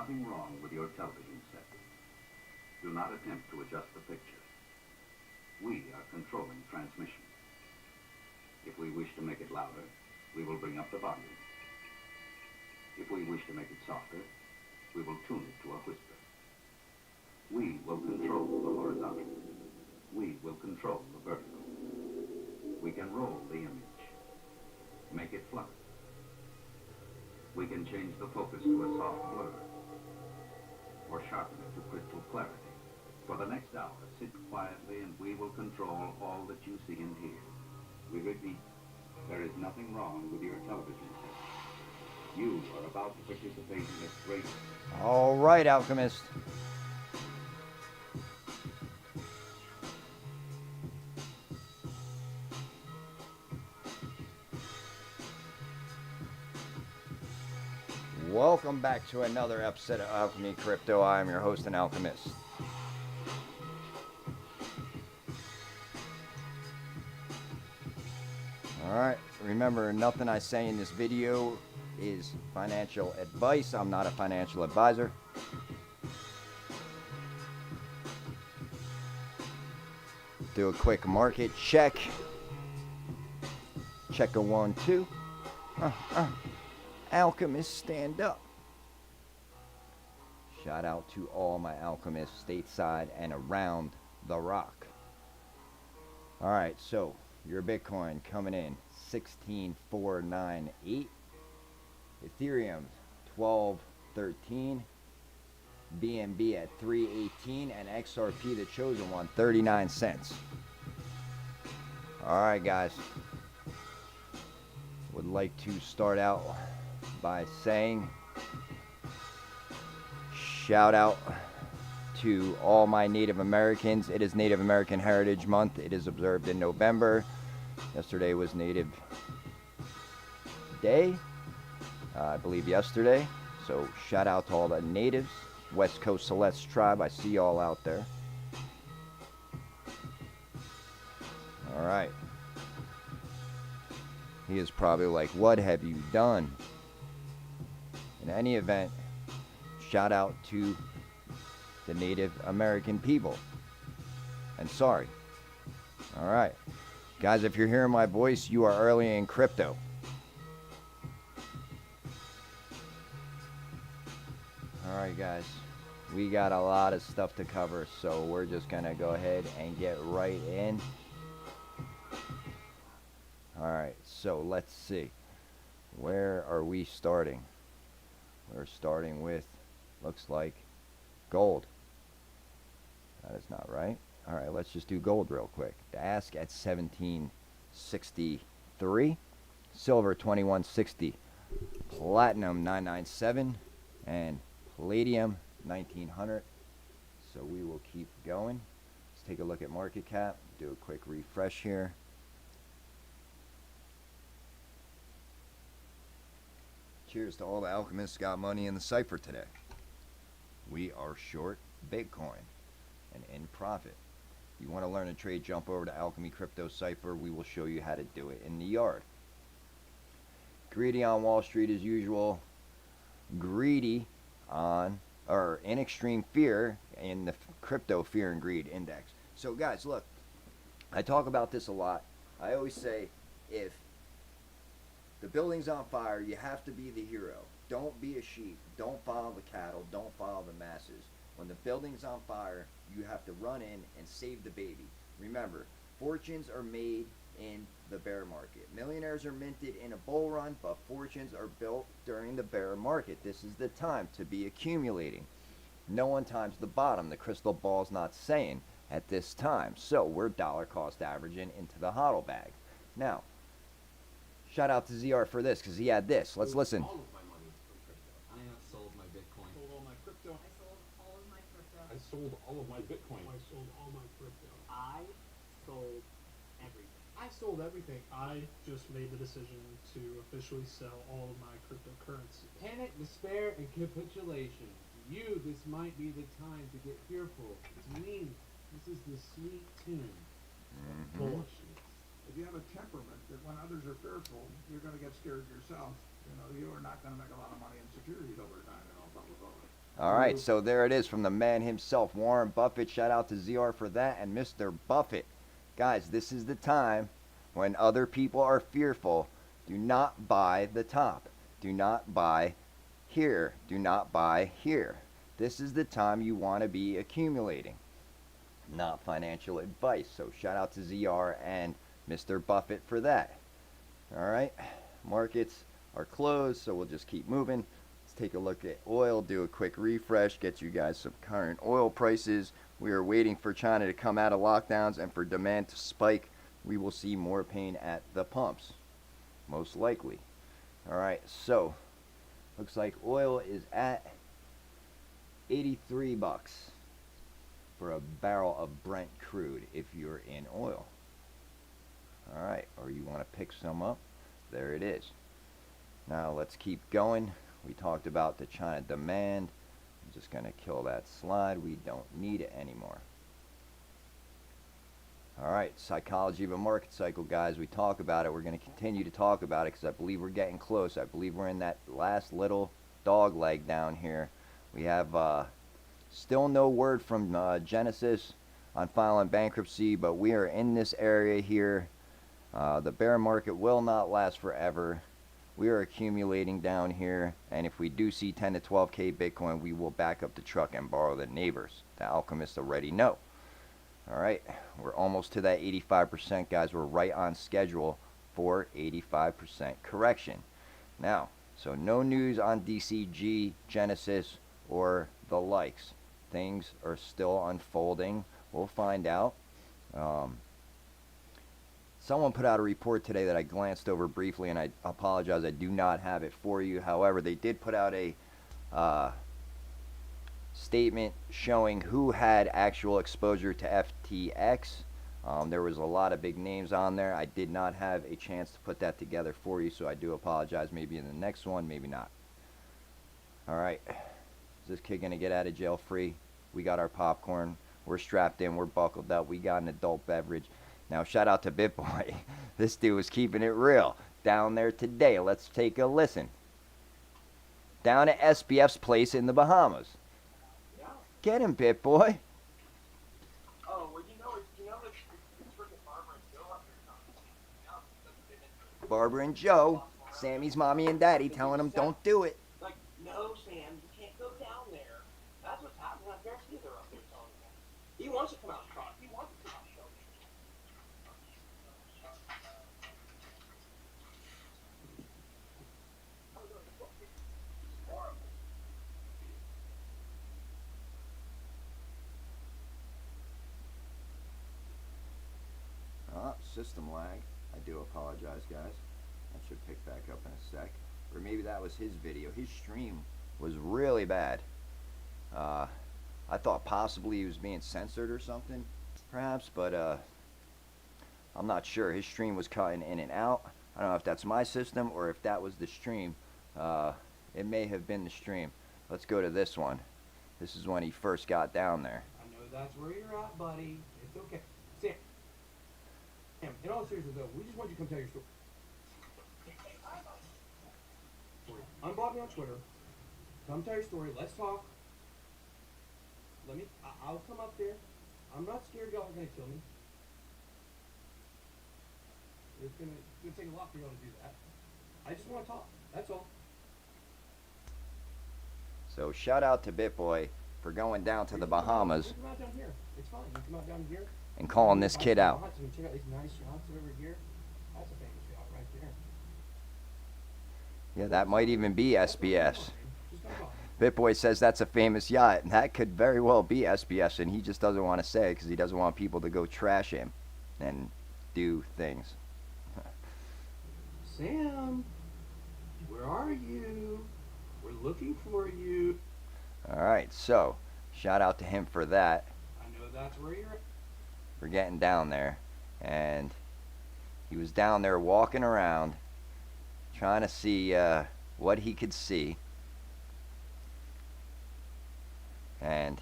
nothing wrong with your television set. Do not attempt to adjust the picture. We are controlling transmission. If we wish to make it louder, we will bring up the volume. If we wish to make it softer, we will tune it to a whisper. We will control the horizontal. We will control the vertical. We can roll the image, make it flutter. We can change the focus to a soft blur, or sharpen it to crystal clarity. For the next hour, sit quietly and we will control all that you see and hear. We repeat, there is nothing wrong with your television set. You are about to participate in a great... All right, Alchemist. Welcome back to another episode of Alchemy Crypto. I am your host and Alchemist. Alright, remember, nothing I say in this video is financial advice. I'm not a financial advisor. Do a quick market check. Check a 1, 2. Alchemists, stand up. Shout out to all my alchemists stateside and around the rock. Alright, so your Bitcoin coming in 16,498. Ethereum 1213. BNB at 318, and XRP, the chosen one, 39 cents. Alright guys, would like to start out by saying shout out to all my Native Americans. It is Native American Heritage Month. It is observed in November. Yesterday was Native Day, I believe yesterday. So shout out to all the natives. West Coast Celeste tribe, I see y'all out there. Alright. He is probably like, what have you done? In any event, shout out to the Native American people. And sorry. Alright. Guys, if you're hearing my voice, you are early in crypto. Alright guys, we got a lot of stuff to cover, so we're just gonna go ahead and get right in. Alright, so let's see. Where are we starting? We're starting with, looks like, gold. That is not right. Alright, let's just do gold real quick. The ask at 1763. Silver 2160. Platinum 997. And palladium 1900. So we will keep going. Let's take a look at market cap. Do a quick refresh here. Cheers to all the alchemists got money in the CyPhA today. We are short Bitcoin and in profit. If you want to learn to trade, jump over to ALcHeMy Crypto CyPhA. We will show you how to do it in the yard. Greedy on Wall Street as usual. Greedy on, or in extreme fear in the crypto fear and greed index. So guys, look, I talk about this a lot. I always say, if the building's on fire, you have to be the hero. Don't be a sheep. Don't follow the cattle. Don't follow the masses. When the building's on fire, you have to run in and save the baby. Remember, fortunes are made in the bear market. Millionaires are minted in a bull run, but fortunes are built during the bear market. This is the time to be accumulating. No one times the bottom. The crystal ball's not saying at this time. So we're dollar cost averaging into the hodl bag. Now, shout out to ZR for this, because he had this. Let's listen. All of my money from crypto. I have sold my Bitcoin. Sold all my crypto. I sold all of my crypto. I sold all of my Bitcoin. I sold all my crypto. I sold everything. I sold everything. I just made the decision to officially sell all of my cryptocurrency. Panic, despair, and capitulation. To you, this might be the time to get fearful. To me, this is the sweet tune of bullishness. If you have a temperament that when others are fearful, you're going to get scared yourself. You know, you are not going to make a lot of money in securities over time in all probability. All right, so there it is from the man himself, Warren Buffett. Shout out to ZR for that, and Mr. Buffett. Guys, this is the time when other people are fearful. Do not buy the top. Do not buy here. Do not buy here. This is the time you want to be accumulating, not financial advice. So shout out to ZR and Mr. Buffett for that. All right, markets are closed, so we'll just keep moving. Take a look at oil, do a quick refresh, get you guys some current oil prices. We are waiting for China to come out of lockdowns and for demand to spike. We will see more pain at the pumps, most likely. All right, so looks like oil is at 83 bucks for a barrel of Brent crude if you're in oil. All right, or you want to pick some up, there it is. Now let's keep going. We talked about the China demand. I'm just going to kill that slide. We don't need it anymore. All right, psychology of a market cycle, guys. We talk about it. We're going to continue to talk about it because I believe we're getting close. I believe we're in that last little dog leg down here. We have still no word from Genesis on filing bankruptcy, but we are in this area here. The bear market will not last forever. We are accumulating down here, and if we do see 10 to 12K Bitcoin, we will back up the truck and borrow the neighbors. The alchemists already know. All right, we're almost to that 85%, guys. We're right on schedule for 85% correction. Now, so no news on DCG, Genesis, or the likes. Things are still unfolding. We'll find out. Someone put out a report today that I glanced over briefly, and I apologize, I do not have it for you. However, they did put out a statement showing who had actual exposure to FTX. There was a lot of big names on there. I did not have a chance to put that together for you, so I do apologize. Maybe in the next one, maybe not. All right, is this kid gonna get out of jail free? We got our popcorn. We're strapped in. We're buckled up. We got an adult beverage. Now, shout out to BitBoy. This dude was keeping it real down there today. Let's take a listen. Down at SBF's place in the Bahamas. Yeah. Get him, BitBoy. Oh, well, it's freaking Barbara and Joe up there. Barbara and Joe, Sammy's mommy and daddy telling him don't do it. Like, no, Sam, you can't go down there. That's what's happening. I guarantee they're up there telling him that. He wants to come out and talk. He wants to come out and show me. System lag. I do apologize, guys. That should pick back up in a sec. Or maybe that was his video. His stream was really bad. I thought possibly he was being censored or something, perhaps, but I'm not sure. His stream was cutting in and out. I don't know if that's my system or if that was the stream. It may have been the stream. Let's go to this one. This is when he first got down there. I know that's where you're at, buddy. It's okay. Sam, in all seriousness though, we just want you to come tell your story. Unblock me on Twitter. Come tell your story. Let's talk. I'll come up there. I'm not scared y'all are gonna kill me. It's gonna take a lot for y'all to do that. I just want to talk. That's all. So shout out to BitBoy for going down to the Bahamas You can come out down here. It's fine. You can come out down here. and calling this kid out. Check out these nice shots over here. That's a famous shot right there. Yeah, that might even be SBS. Just come on. BitBoy says that's a famous yacht. That could very well be SBS, and he just doesn't want to say it because he doesn't want people to go trash him and do things. Sam, where are you? We're looking for you. All right, so shout out to him for that, I know that's where you're at. for getting down there. And he was down there walking around trying to see what he could see. And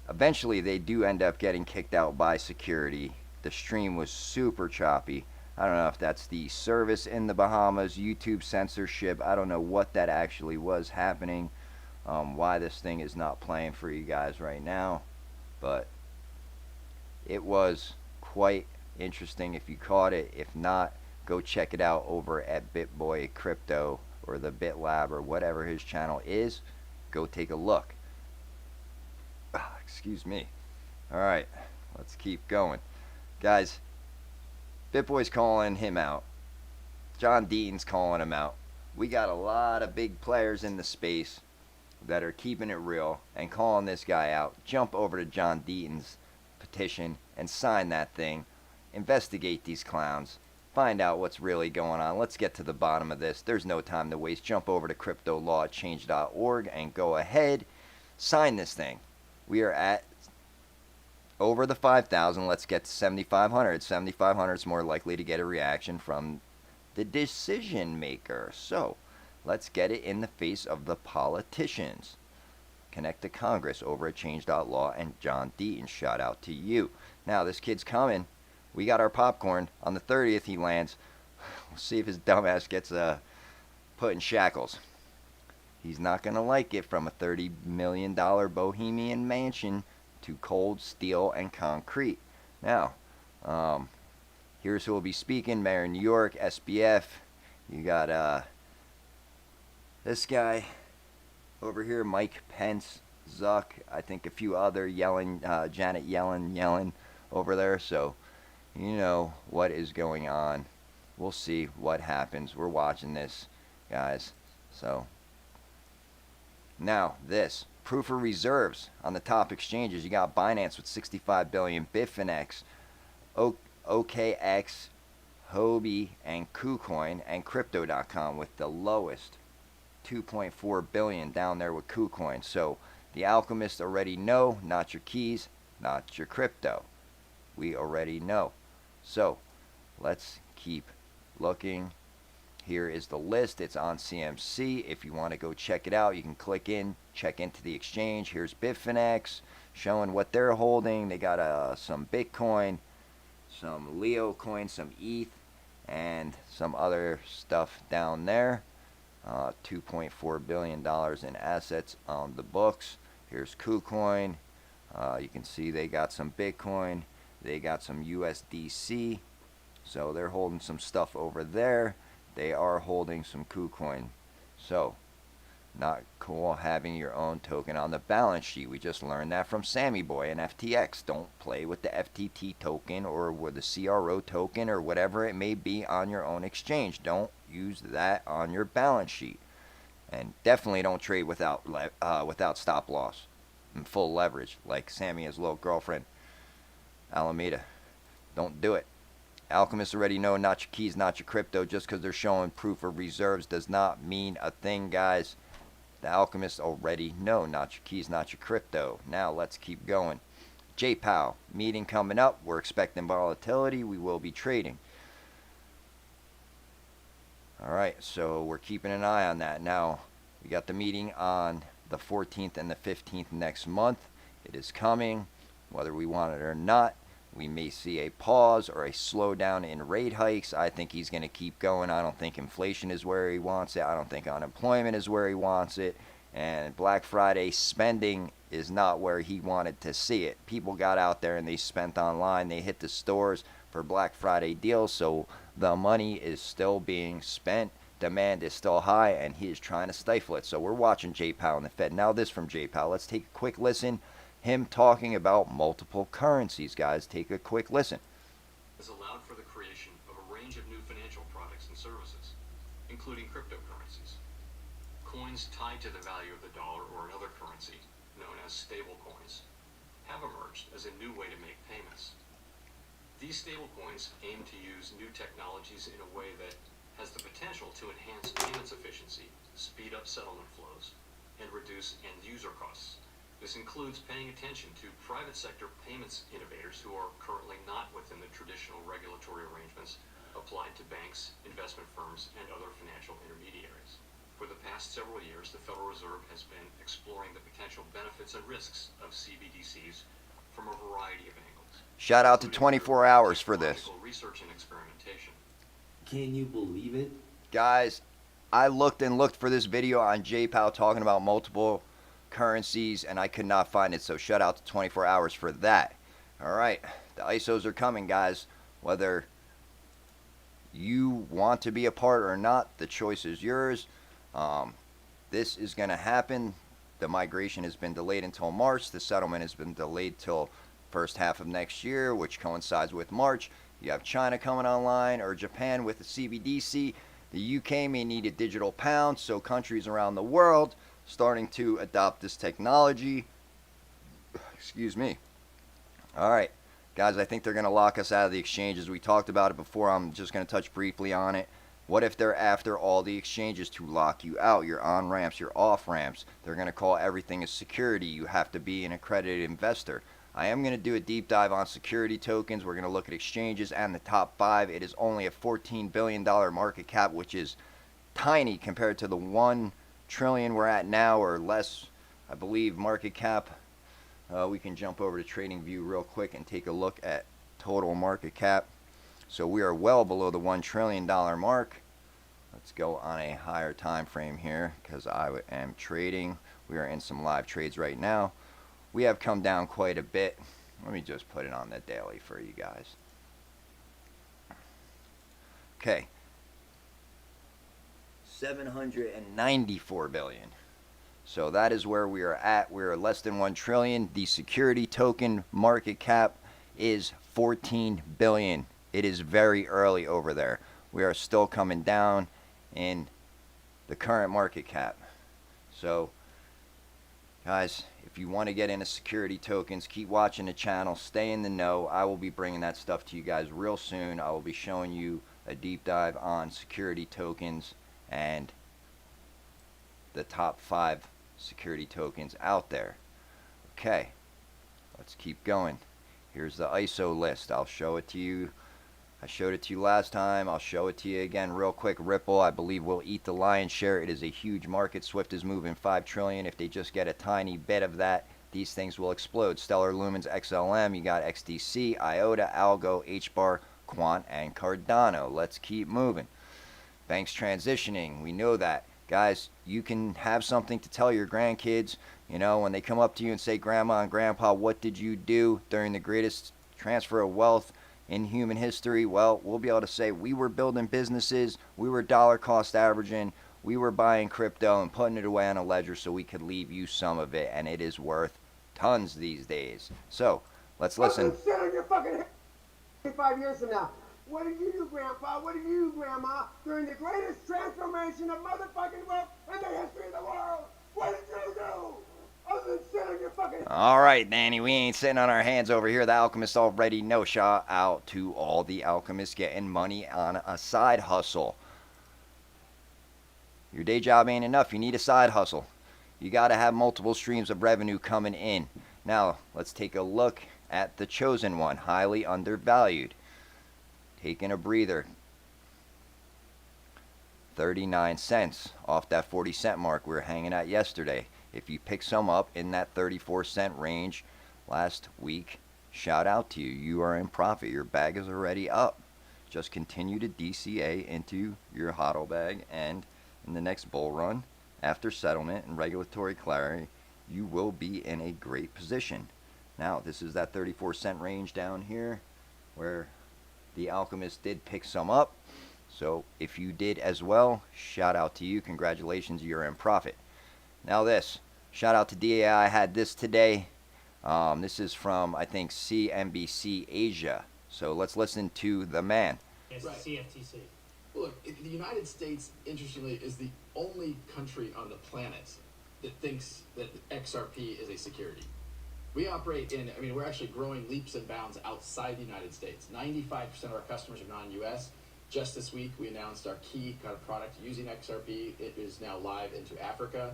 eventually they do end up getting kicked out by security. The stream was super choppy. I don't know if that's the service in the Bahamas, YouTube censorship. I don't know what that actually was happening. why this thing is not playing for you guys right now, but it was quite interesting if you caught it. If not, go check it out over at BitBoy Crypto or the BitLab or whatever his channel is. Go take a look. Excuse me. Alright, let's keep going. Guys, BitBoy's calling him out. John Deaton's calling him out. We got a lot of big players in the space that are keeping it real and calling this guy out. Jump over to John Deaton's petition and sign that thing. Investigate these clowns. Find out what's really going on. Let's get to the bottom of this. There's no time to waste. Jump over to CryptoLawChange.org and go ahead. Sign this thing. We are at over the 5,000. Let's get to 7,500. 7,500 is more likely to get a reaction from the decision maker. So let's get it in the face of the politicians. Connect to Congress over at Change.law and John Deaton. Shout out to you. Now this kid's coming. We got our popcorn. On the 30th he lands. We'll see if his dumbass gets put in shackles. He's not going to like it, from a $30 million bohemian mansion to cold steel and concrete. Now, here's who will be speaking. Mayor of New York, SBF. You got this guy over here, Mike Pence, Zuck, I think a few other yelling, Janet Yellen over there. So you know what is going on. We'll see what happens. We're watching this, guys. So now this proof of reserves on the top exchanges. You got Binance with 65 billion, Bitfinex, OKX, Huobi, and KuCoin, and CrYpTo.com with the lowest 2.4 billion down there with KuCoin. So the alchemists already know, not your keys, not your crypto. We already know. So let's keep looking. Here is the list. It's on CMC. If you want to go check it out, you can click in, check into the exchange. Here's Bitfinex showing what they're holding. They got some Bitcoin, some Leo coin, some ETH, and some other stuff down there. $2.4 billion in assets on the books. Here's KuCoin. You can see they got some Bitcoin. They got some USDC. So they're holding some stuff over there. They are holding some KuCoin. So not cool having your own token on the balance sheet. We just learned that from Sammy Boy and FTX. Don't play with the FTT token or with the CRO token or whatever it may be on your own exchange. Don't use that on your balance sheet. And definitely don't trade without stop loss and full leverage like Sammy and his little girlfriend Alameda. Don't do it. Alchemists already know, not your keys, not your crypto. Just because they're showing proof of reserves does not mean a thing, guys. The alchemists already know, not your keys, not your crypto. Now let's keep going. JPOW meeting coming up. We're expecting volatility. We will be trading. Alright, so we're keeping an eye on that. Now, we got the meeting on the 14th and the 15th next month. It is coming, whether we want it or not. We may see a pause or a slowdown in rate hikes. I think he's going to keep going. I don't think inflation is where he wants it. I don't think unemployment is where he wants it. And Black Friday spending is not where he wanted to see it. People got out there and they spent online. They hit the stores for Black Friday deals. So the money is still being spent. Demand is still high, and he is trying to stifle it. So we're watching JPOW and the Fed. Now this from JPOW. Let's take a quick listen. Him talking about multiple currencies, guys. Take a quick listen. Has allowed for the creation of a range of new financial products and services, including cryptocurrencies. Coins tied to the value of the dollar or another currency, known as stablecoins, have emerged as a new way to make payments. These stablecoins aim to use new technologies in a way that has the potential to enhance payments efficiency, speed up settlement flows, and reduce end-user costs. This includes paying attention to private sector payments innovators who are currently not within the traditional regulatory arrangements applied to banks, investment firms, and other financial intermediaries. For the past several years, the Federal Reserve has been exploring the potential benefits and risks of CBDCs from a variety of angles. Shout out to 24 Hours for this. Research and experimentation. Can you believe it? Guys, I looked and looked for this video on JPOW talking about multiple currencies, and I could not find it, so shout out to 24 hours for that. All right, the ISOs are coming, guys. Whether you want to be a part or not, the choice is yours. This is going to happen. The migration has been delayed until March. The settlement has been delayed till first half of next year, which coincides with March. You have China coming online, or Japan with the CBDC. The UK may need a digital pound, so countries around the world starting to adopt this technology. Excuse me. All right, guys, I think they're going to lock us out of the exchanges. We talked about it before. I'm just going to touch briefly on it. What if they're after all the exchanges to lock you out, your on-ramps, your off-ramps? They're going to call everything a security. You have to be an accredited investor. I am going to do a deep dive on security tokens. We're going to look at exchanges and the top 5. It is only a $14 billion market cap, which is tiny compared to the $1 trillion we're at now, or less, I believe, market cap. We can jump over to TradingView real quick and take a look at total market cap. So we are well below the $1 trillion mark. Let's go on a higher time frame here, because I am trading. We are in some live trades right now. We have come down quite a bit. Let me just put it on the daily for you guys. Okay. 794 billion. So that is where we are at. We are less than 1 trillion. The security token market cap is 14 billion. It is very early over there. We are still coming down in the current market cap. So, guys, if you want to get into security tokens, keep watching the channel. Stay in the know. I will be bringing that stuff to you guys real soon. I will be showing you a deep dive on security tokens and the top 5 security tokens out there. Okay, let's keep going. Here's the ISO list. I'll show it to you. I showed it to you last time. I'll show it to you again real quick. Ripple, I believe, will eat the lion's share. It is a huge market. Swift is moving 5 trillion. If they just get a tiny bit of that, these things will explode. Stellar Lumens, XLM, you got XDC, IOTA, Algo, HBAR, Quant, and Cardano. Let's keep moving. Banks transitioning. We know that. Guys, you can have something to tell your grandkids, you know, when they come up to you and say, Grandma and Grandpa, what did you do during the greatest transfer of wealth in human history? Well, we'll be able to say we were building businesses, we were dollar cost averaging, we were buying crypto and putting it away on a ledger so we could leave you some of it, and it is worth tons these days. So, let's listen. Sit on your fucking head 5 years from now. What did you do, Grandpa? What did you do, Grandma? During the greatest transformation of motherfucking wealth in the history of the world? What did you do? Other than sit on your fucking head. All right, Danny, we ain't sitting on our hands over here. The alchemists already know. Shout out to all the alchemists getting money on a side hustle. Your day job ain't enough. You need a side hustle. You got to have multiple streams of revenue coming in. Now, let's take a look at the chosen one. Highly undervalued. Taking a breather. 39 cents off that 40-cent mark we were hanging at yesterday. If you pick some up in that 34-cent range last week, shout out to you. You are in profit. Your bag is already up. Just continue to DCA into your HODL bag, and in the next bull run, after settlement and regulatory clarity, you will be in a great position. Now, this is that 34-cent range down here where the alchemist did pick some up. So if you did as well, shout out to you. Congratulations, you're in profit. Now this, shout out to DAI. I had this today. This is from, I think, CNBC Asia. So let's listen to the man. Yes, Right. CFTC. Look, the United States, interestingly, is the only country on the planet that thinks that XRP is a security. We operate in, I mean, we're actually growing leaps and bounds outside the United States. 95% of our customers are non-US. Just this week, we announced our key kind of product using XRP. It is now live into Africa.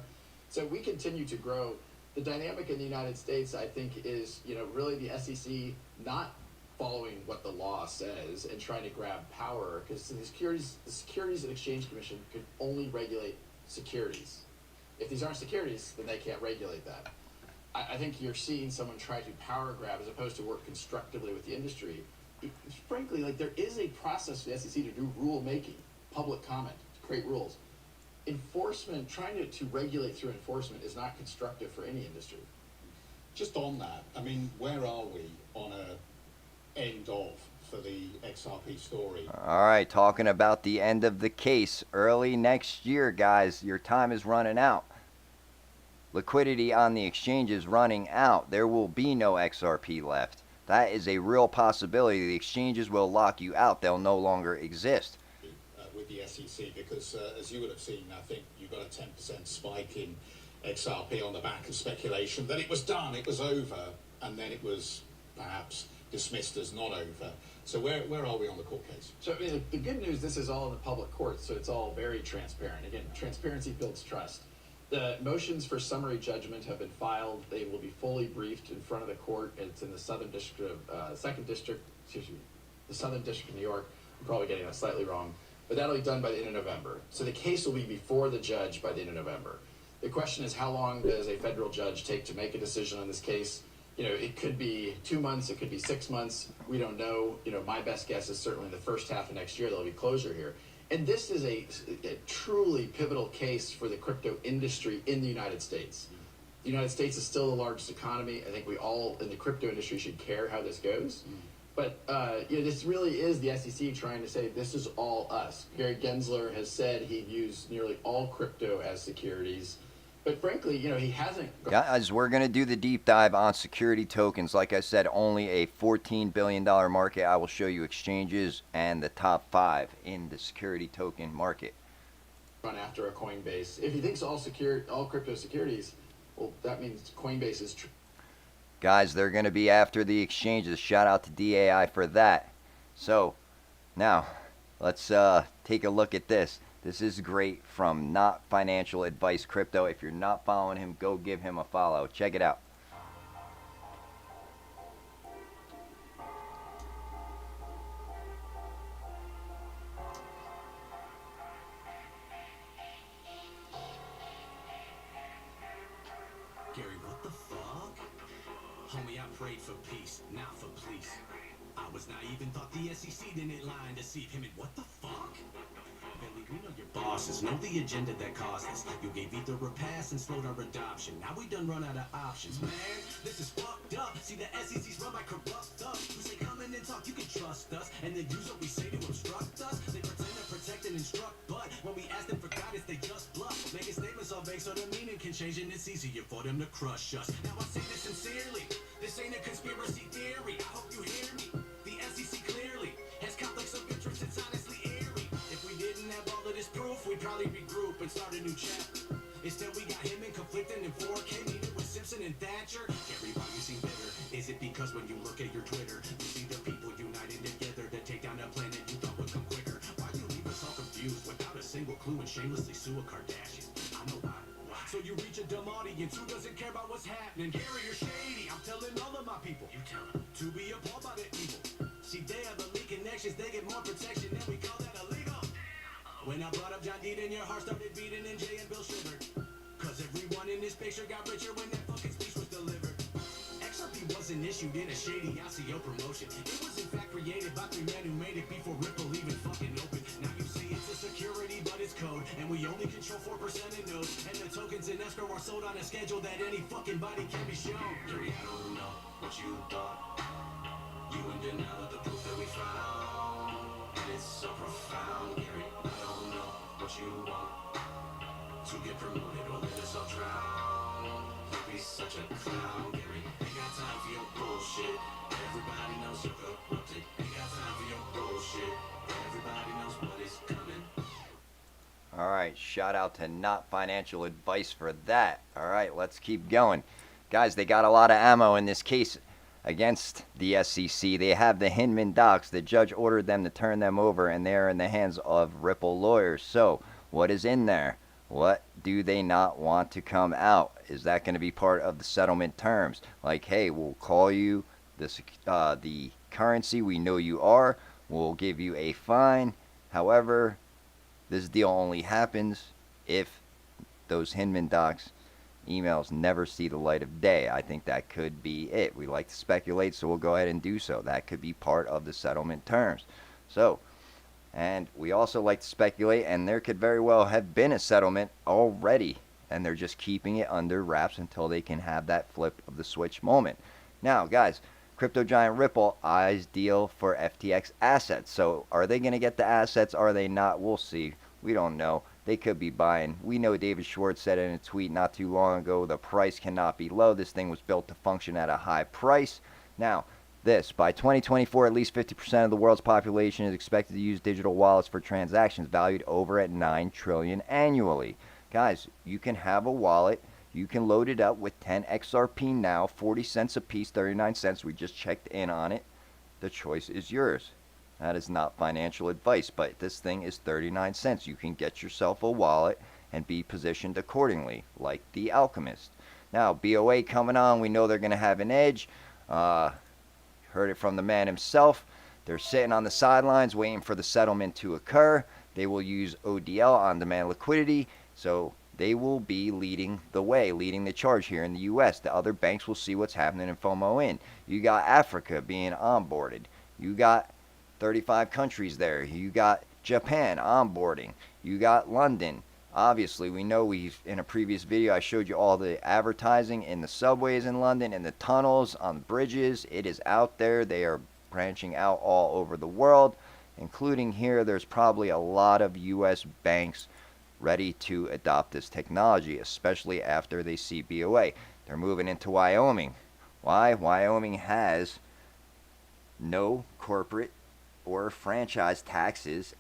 So we continue to grow. The dynamic in the United States, I think, is, you know, really the SEC not following what the law says and trying to grab power, because the Securities and Exchange Commission can only regulate securities. If these aren't securities, then they can't regulate that. I think you're seeing someone try to power grab as opposed to work constructively with the industry. Frankly, like, there is a process for the SEC to do rule making, public comment, to create rules. enforcement, trying to regulate through enforcement is not constructive for any industry. Just on that, I mean, where are we on a end of for the XRP story? All right, talking about the end of the case early next year, guys. Your time is running out. Liquidity on the exchange is running out. There will be no XRP left. That is a real possibility. The exchanges will lock you out. They'll no longer exist. With the SEC, because as you would have seen, I think you got a 10% spike in XRP on the back of speculation that it was done, it was over, and then it was perhaps dismissed as not over. So where are we on the court case? So I mean, the good news, this is all in the public court, so it's all very transparent. Again, transparency builds trust. The motions for summary judgment have been filed. They will be fully briefed in front of the court. It's in the Southern District of the Southern District of New York. I'm probably getting that slightly wrong, but that'll be done by the end of November. So the case will be before the judge by the end of November. The question is, how long does a federal judge take to make a decision on this case? You know, it could be 2 months, it could be 6 months. We don't know. You know, my best guess is certainly in the first half of next year there'll be closure here. And this is a truly pivotal case for the crypto industry in the United States. The United States is still the largest economy. I think we all in the crypto industry should care how this goes. But you know, this really is the SEC trying to say this is all us. Gary Gensler has said he views nearly all crypto as securities. But frankly, you know, he hasn't. Guys, we're going to do the deep dive on security tokens. Like I said, only a $14 billion market. I will show you exchanges and the top 5 in the security token market. Run after a Coinbase. If he thinks all crypto securities, well, that means Coinbase is true. Guys, they're going to be after the exchanges. Shout out to DAI for that. So, now, let's take a look at this. This is great from Not Financial Advice Crypto. If you're not following him, go give him a follow. Check it out. Gary, what the fuck? Homie, I prayed for peace, not for police. I was naive and thought the SEC didn't lie and deceive him, and what the fuck? Billy, we know your bosses, know the agenda that caused this. You gave either a pass and slowed our adoption. Now we done run out of options, man. This is fucked up. See, the SEC's run by corrupt thugs who say come in and talk, you can trust us, and then use what we say to obstruct us. They pretend to protect and instruct, but when we ask them for guidance, they just bluff. Making statements all vague so the meaning can change, and it's easier for them to crush us. Now I say this sincerely. This ain't a conspiracy theory. I hope you hear me. The SEC clearly has conflicts of interest. It's honestly eerie. If we didn't have all of this proof, we'd probably regroup and start a new chapter. Instead, we got him in conflicting in 4K, meeting with Simpson and Thatcher. Gary, why you seem bitter? Is it because when you look at your Twitter, you see the people united together to take down a planet you thought would come quicker? Why you leave us all confused without a single clue and shamelessly sue a Kardashian? I know why. So you reach a dumb audience who doesn't care about what's happening. Gary, you're shady. I'm telling all of my people. You tell them. To be appalled by the evil. See, they have elite connections. They get more protection, and we call that illegal. When I brought up John Deed and your heart started beating and Jay and Bill shivered. Cause everyone in this picture got richer when that fucking speech was delivered. XRP wasn't issued in a shady ICO promotion. It was in fact created by 3 men who made it before Ripple even fucking opened. Now you see it's a security, but it's code. And we only control 4% in nodes. And the tokens in escrow are sold on a schedule that any fucking body can be shown. Gary, I don't know what you thought. You in denial of the proof that we found. And it's so profound, Gary. I don't know what you want. To get promoted or let us all drown. You'll be such a clown, Gary. Ain't got time for your bullshit. Everybody knows you're corrupted. Ain't got time for your bullshit. Everybody knows what is coming. Alright, shout out to Not Financial Advice for that. Alright, let's keep going. Guys, they got a lot of ammo in this case against the SEC. They have the Hinman docs. The judge ordered them to turn them over, and they are in the hands of Ripple lawyers. So, what is in there? What do they not want to come out? Is that going to be part of the settlement terms? Like, hey, we'll call you the currency we know you are. We'll give you a fine. However, this deal only happens if those Hinman docs emails never see the light of day. I think that could be it. We like to speculate, so we'll go ahead and do so. That could be part of the settlement terms. So, And we also like to speculate, and there could very well have been a settlement already, and they're just keeping it under wraps until they can have that flip of the switch moment. Now, guys, crypto giant Ripple eyes deal for FTX assets. So are they going to get the assets? Are they not? We'll see. We don't know. They could be buying. We know David Schwartz said in a tweet not too long ago, the price cannot be low. This thing was built to function at a high price. Now, by 2024, at least 50% of the world's population is expected to use digital wallets for transactions valued over at $9 trillion annually. Guys, you can have a wallet. You can load it up with 10 XRP now, 40 cents a piece, 39 cents. We just checked in on it. The choice is yours. That is not financial advice, but this thing is 39 cents. You can get yourself a wallet and be positioned accordingly, like the Alchemist. Now, BOA coming on. We know they're going to have an edge. Heard it from the man himself. They're sitting on the sidelines waiting for the settlement to occur. They will use ODL, on-demand liquidity. So they will be leading the way, leading the charge here in the U.S. The other banks will see what's happening in FOMO in. You got Africa being onboarded. You got 35 countries there. You got Japan onboarding. You got London. Obviously, we know in a previous video I showed you all the advertising in the subways in London, in the tunnels, on the bridges. It is out there. They are branching out all over the world, including here. There's probably a lot of U.S. banks ready to adopt this technology, especially after they see BOA. They're moving into Wyoming. Why? Wyoming has no corporate or franchise taxes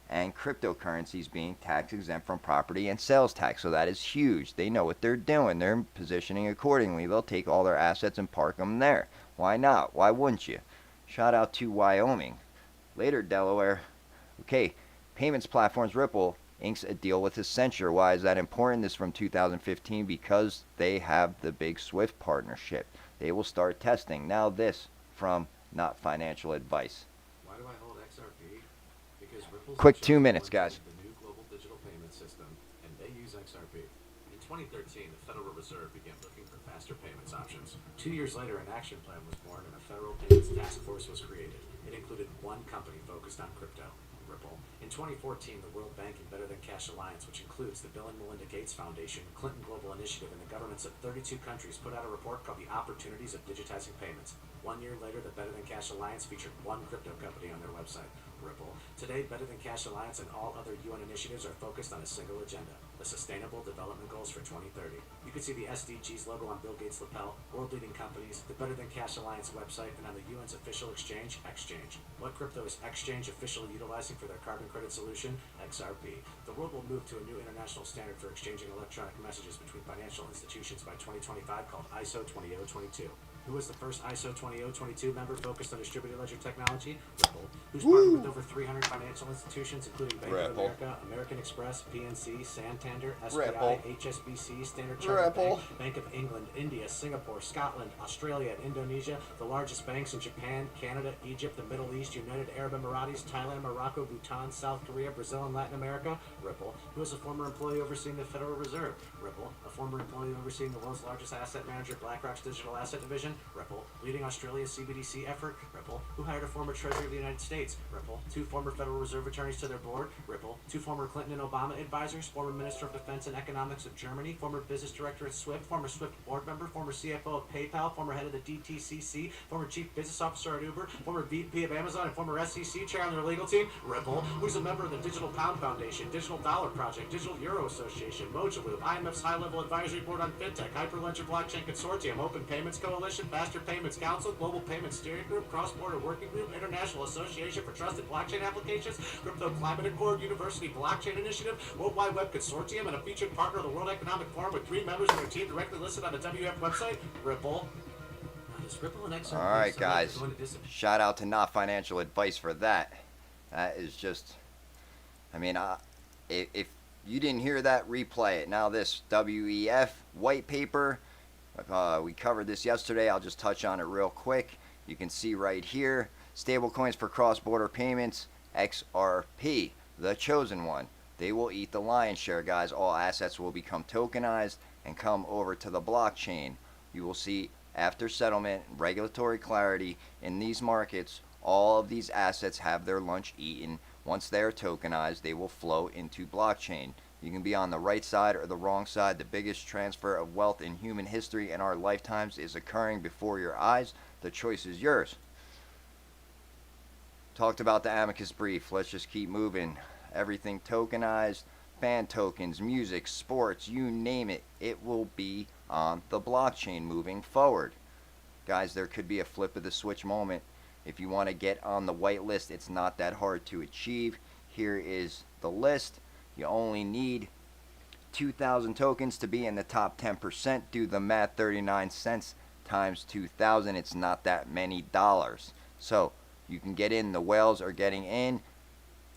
and cryptocurrencies being tax exempt from property and sales tax. So that is huge. They know what they're doing. They're positioning accordingly. They'll take all their assets and park them there. Why not? Why wouldn't you? Shout out to Wyoming. Later, Delaware. Okay, payments platforms Ripple inks a deal with Accenture. Why is that important? This is from 2015 because they have the big SWIFT partnership. They will start testing. Now this from Not Financial Advice. Why do I hold XRP? Because Ripple's Quick 2 minutes, guys. the new global digital payment system, and they use XRP. In 2013, the Federal Reserve began looking for faster payments options. 2 years later, an action plan was born and a federal payments task force was created. It included one company focused on crypto, Ripple. In 2014, the World Bank and Better Than Cash Alliance, which includes the Bill and Melinda Gates Foundation, Clinton Global Initiative, and the governments of 32 countries, put out a report called The Opportunities of Digitizing Payments. 1 year later, the Better Than Cash Alliance featured one crypto company on their website, Ripple. Today, Better Than Cash Alliance and all other UN initiatives are focused on a single agenda, the Sustainable Development Goals for 2030. You can see the SDGs logo on Bill Gates' lapel, world-leading companies, the Better Than Cash Alliance website, and on the UN's official exchange, Exchange. What crypto is Exchange officially utilizing for their carbon credit solution? XRP. The world will move to a new international standard for exchanging electronic messages between financial institutions by 2025 called ISO 20022. Who was the first ISO 20022 member focused on distributed ledger technology? Ripple. Who's partnered with over 300 financial institutions, including Bank of America, American Express, PNC, Santander, SBI, HSBC, Standard Chartered Bank, Bank of England, India, Singapore, Scotland, Australia, and Indonesia. The largest banks in Japan, Canada, Egypt, the Middle East, United Arab Emirates, Thailand, Morocco, Bhutan, South Korea, Brazil, and Latin America. Ripple. Who was a former employee overseeing the Federal Reserve? Ripple. A former employee overseeing the world's largest asset manager, BlackRock's digital asset division? Ripple. Leading Australia's CBDC effort? Ripple. Who hired a former Treasury of the United States? Ripple. 2 former Federal Reserve attorneys to their board? Ripple. 2 former Clinton and Obama advisors? Former Minister of Defense and Economics of Germany? Former business director at SWIFT? Former SWIFT board member? Former CFO of PayPal? Former head of the DTCC? Former chief business officer at Uber? Former VP of Amazon and former SEC chair on their legal team? Ripple. Who's a member of the Digital Pound Foundation, Digital Dollar Project, Digital Euro Association, Mojaloop, IMF's high-level advisory board on FinTech, Hyperledger Blockchain Consortium, Open Payments Coalition, Faster Payments Council, Global Payments Steering Group, Cross-Border Working Group, International Association for Trusted Blockchain Applications, Crypto Climate Accord, University Blockchain Initiative, World Wide Web Consortium, and a featured partner of the World Economic Forum with 3 members of their team directly listed on the WF website? Ripple. Alright, guys. Shout out to Not Financial Advice for that. That is just... I mean, if you didn't hear that, replay it. Now this WEF white paper, we covered this yesterday. I'll just touch on it real quick. You can see right here, stablecoins for cross-border payments, XRP, the chosen one. They will eat the lion's share, guys. All assets will become tokenized and come over to the blockchain. You will see after settlement, regulatory clarity in these markets, All of these assets have their lunch eaten. Once they are tokenized, they will flow into blockchain. You can be on the right side or the wrong side. The biggest transfer of wealth in human history in our lifetimes is occurring before your eyes. The choice is yours. Talked about the amicus brief. Let's just keep moving. Everything tokenized, fan tokens, music, sports, you name it. It will be on the blockchain moving forward. Guys, there could be a flip of the switch moment. If you want to get on the whitelist, it's not that hard to achieve. Here is the list. You only need 2,000 tokens to be in the top 10%. Do the math, 39 cents times 2,000. It's not that many dollars. So you can get in. The whales are getting in.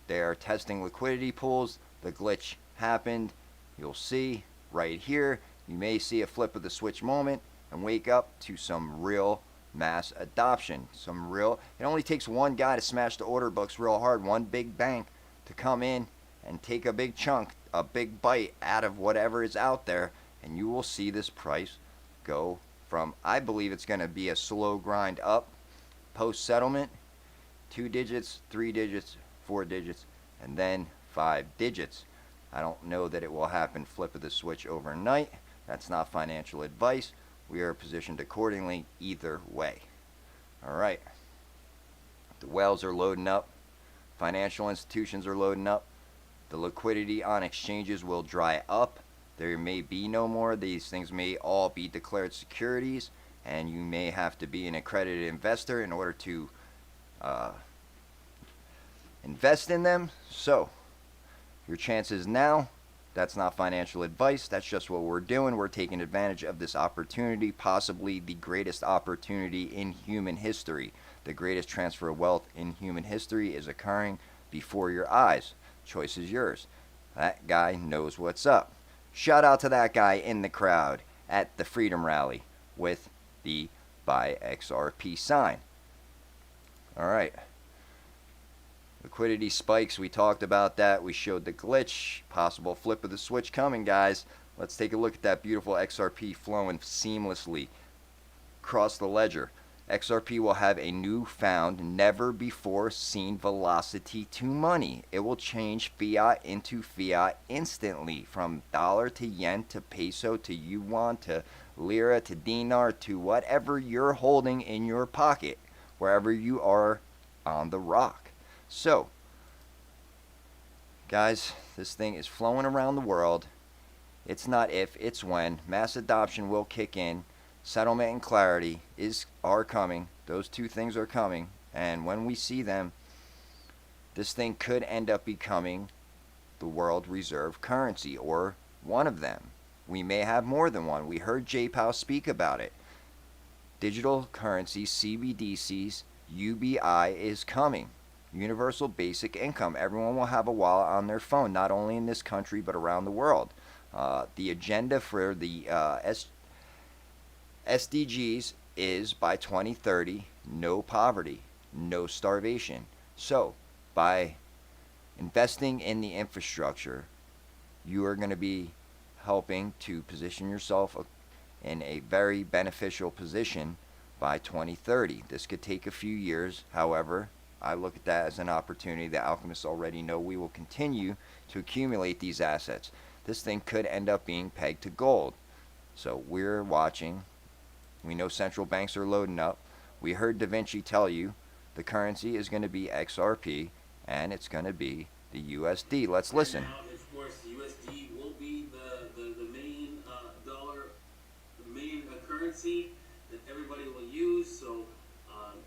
They are testing liquidity pools. The glitch happened. You'll see right here. You may see a flip of the switch moment and wake up to some real mass adoption. It only takes one guy to smash the order books real hard, one big bank to come in and take a big chunk, a big bite out of whatever is out there, and you will see this price go from, I believe it's going to be a slow grind up post settlement, 2 digits, 3 digits, 4 digits, and then 5 digits. I don't know that it will happen flip of the switch overnight. That's not financial advice. We are positioned accordingly either way. Alright. The whales are loading up. Financial institutions are loading up. The liquidity on exchanges will dry up. There may be no more. These things may all be declared securities, and you may have to be an accredited investor in order to invest in them. So, your chances now, that's not financial advice. That's just what we're doing. We're taking advantage of this opportunity, possibly the greatest opportunity in human history. The greatest transfer of wealth in human history is occurring before your eyes. Choice is yours. That guy knows what's up. Shout out to that guy in the crowd at the Freedom Rally with the Buy XRP sign. Alright. Liquidity spikes, we talked about that. We showed the glitch, possible flip of the switch coming, guys. Let's take a look at that beautiful XRP flowing seamlessly across the ledger. XRP will have a newfound, never before seen velocity to money. It will change fiat into fiat instantly, from dollar to yen to peso to yuan to lira to dinar to whatever you're holding in your pocket, wherever you are on the rock. So, guys, this thing is flowing around the world. It's not if, it's when. Mass adoption will kick in. Settlement and clarity are coming. Those two things are coming. And when we see them, this thing could end up becoming the world reserve currency, or one of them. We may have more than one. We heard JPOW speak about it. Digital currency, CBDCs, UBI is coming. Universal basic income. Everyone will have a wallet on their phone, not only in this country but around the world. The agenda for the SDGs is by 2030, no poverty, no starvation. So, by investing in the infrastructure, you are going to be helping to position yourself in a very beneficial position by 2030. This could take a few years, however, I look at that as an opportunity. The alchemists already know we will continue to accumulate these assets. This thing could end up being pegged to gold. So we're watching. We know central banks are loading up. We heard Da Vinci tell you the currency is going to be XRP, and it's going to be the USD. Let's listen. Now, of course, USD will be the main dollar, the main currency that everybody will use. So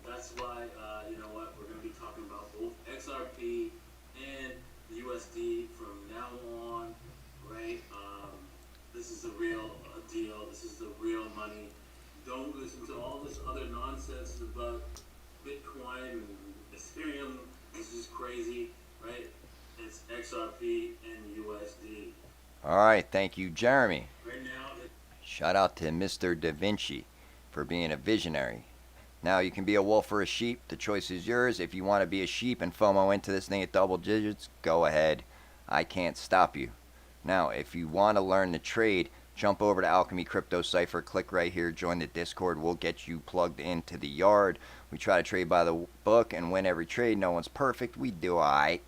that's why, you know what, we're going to be talking about both XRP and the USD from now on, right? This is the real deal. This is the real money. Don't listen to all this other nonsense about Bitcoin and Ethereum. This is crazy, right? It's XRP and USD. All right, thank you, Jeremy. Right now, shout out to Mr. Da Vinci for being a visionary. Now, you can be a wolf or a sheep. The choice is yours. If you want to be a sheep and FOMO into this thing at double digits, go ahead. I can't stop you. Now, if you want to learn to trade jump over to ALcHeMy Crypto Cypher, click right here, join the Discord. We'll get you plugged into the yard. We try to trade by the book and win every trade. No one's perfect. We do alright.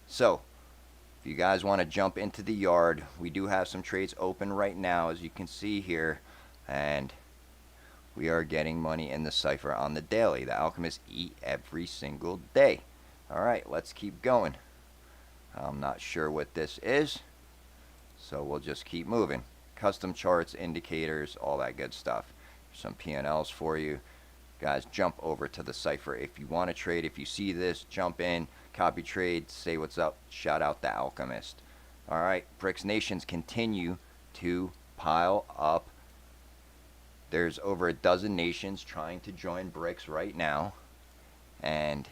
So, if you guys want to jump into the yard, we do have some trades open right now, as you can see here. And we are getting money in the Cypher on the daily. The alchemists eat every single day. Alright, let's keep going. I'm not sure what this is, so we'll just keep moving. Custom charts, indicators, all that good stuff. Some P&Ls for you. Guys, jump over to the Cypher if you want to trade. If you see this, jump in, copy trade, say what's up, shout out the Alchemist. Alright, BRICS nations continue to pile up. There's over a dozen nations trying to join BRICS right now, and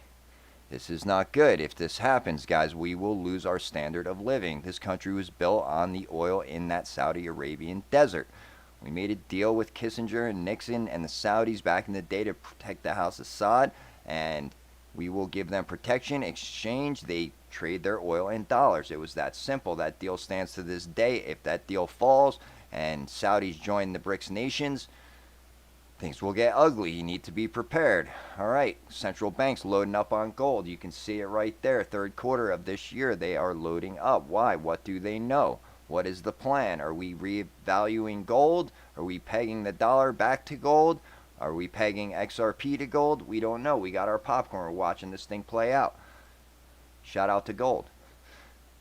this is not good. If this happens, guys, we will lose our standard of living. This country was built on the oil in that Saudi Arabian desert. We made a deal with Kissinger and Nixon and the Saudis back in the day to protect the House of Assad, and we will give them protection. Exchange, they trade their oil in dollars. It was that simple. That deal stands to this day. If that deal falls and Saudis join the BRICS nations, things will get ugly. You need to be prepared. Alright, central banks loading up on gold. You can see it right there. Third quarter of this year, they are loading up. Why? What do they know? What is the plan? Are we revaluing gold? Are we pegging the dollar back to gold? Are we pegging XRP to gold? We don't know. We got our popcorn. We're watching this thing play out. Shout out to gold.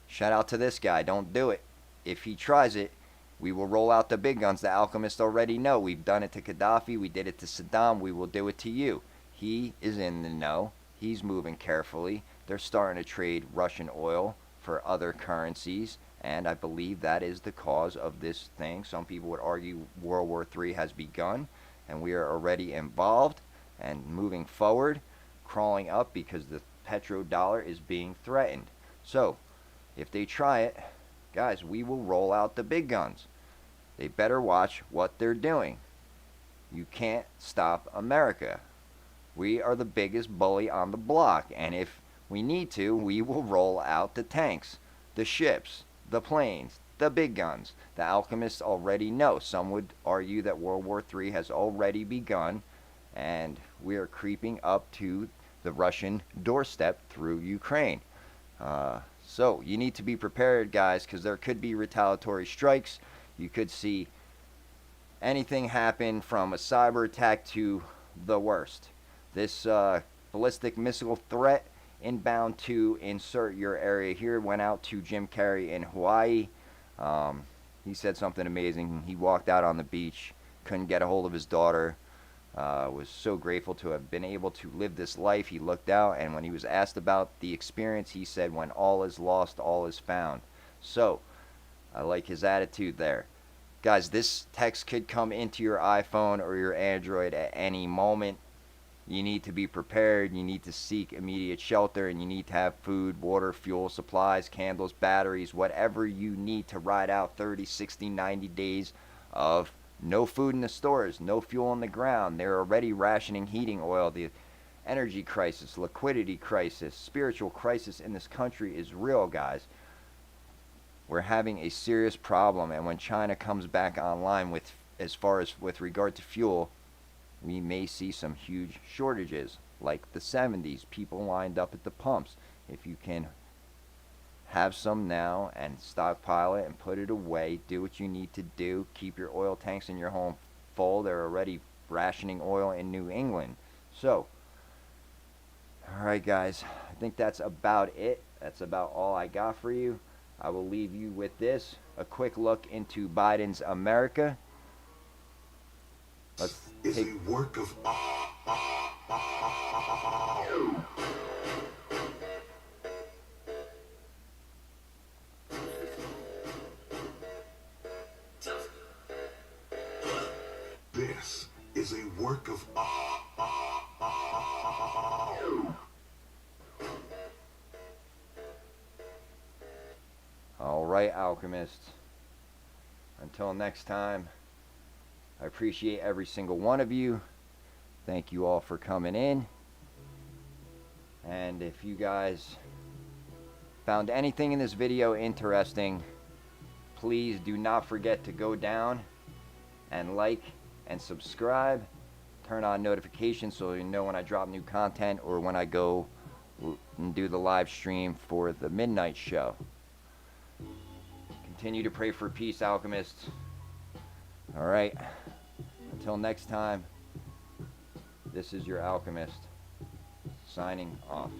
Shout out to this guy. Don't do it. If he tries it, we will roll out the big guns. The alchemists already know. We've done it to Gaddafi. We did it to Saddam. We will do it to you. He is in the know. He's moving carefully. They're starting to trade Russian oil for other currencies. And I believe that is the cause of this thing. Some people would argue World War III has begun, and we are already involved and moving forward, crawling up because the petrodollar is being threatened. So, if they try it, guys, we will roll out the big guns. They better watch what they're doing. You can't stop America. We are the biggest bully on the block, and if we need to, we will roll out the tanks, the ships, the planes, the big guns. The alchemists already know. Some would argue that World War III has already begun, and we are creeping up to the Russian doorstep through Ukraine. So you need to be prepared, guys, because there could be retaliatory strikes. You could see anything happen from a cyber attack to the worst. This ballistic missile threat inbound to insert your area here went out to Jim Carrey in Hawaii. He said something amazing. He walked out on the beach, couldn't get a hold of his daughter, was so grateful to have been able to live this life. He looked out, and when he was asked about the experience, he said, when all is lost, all is found. So I like his attitude there. Guys, this text could come into your iPhone or your Android at any moment. You need to be prepared. You need to seek immediate shelter, and you need to have food, water, fuel, supplies, candles, batteries, whatever you need to ride out 30, 60, 90 days of no food in the stores, no fuel on the ground. They're already rationing heating oil. The energy crisis, liquidity crisis, spiritual crisis in this country is real, guys. We're having a serious problem, and when China comes back online with, as far as with regard to fuel, we may see some huge shortages, like the 70s. People lined up at the pumps. If you can have some now and stockpile it and put it away, do what you need to do. Keep your oil tanks in your home full. They're already rationing oil in New England. So, alright guys, I think that's about it. That's about all I got for you. I will leave you with this, a quick look into Biden's America. Let's take a work of This is a work of Alright, alchemists. Until next time, I appreciate every single one of you. Thank you all for coming in. And if you guys found anything in this video interesting, please do not forget to go down and like and subscribe. Turn on notifications so you know when I drop new content or when I go and do the live stream for the midnight show. Continue to pray for peace, alchemists. Alright, until next time, this is your alchemist signing off.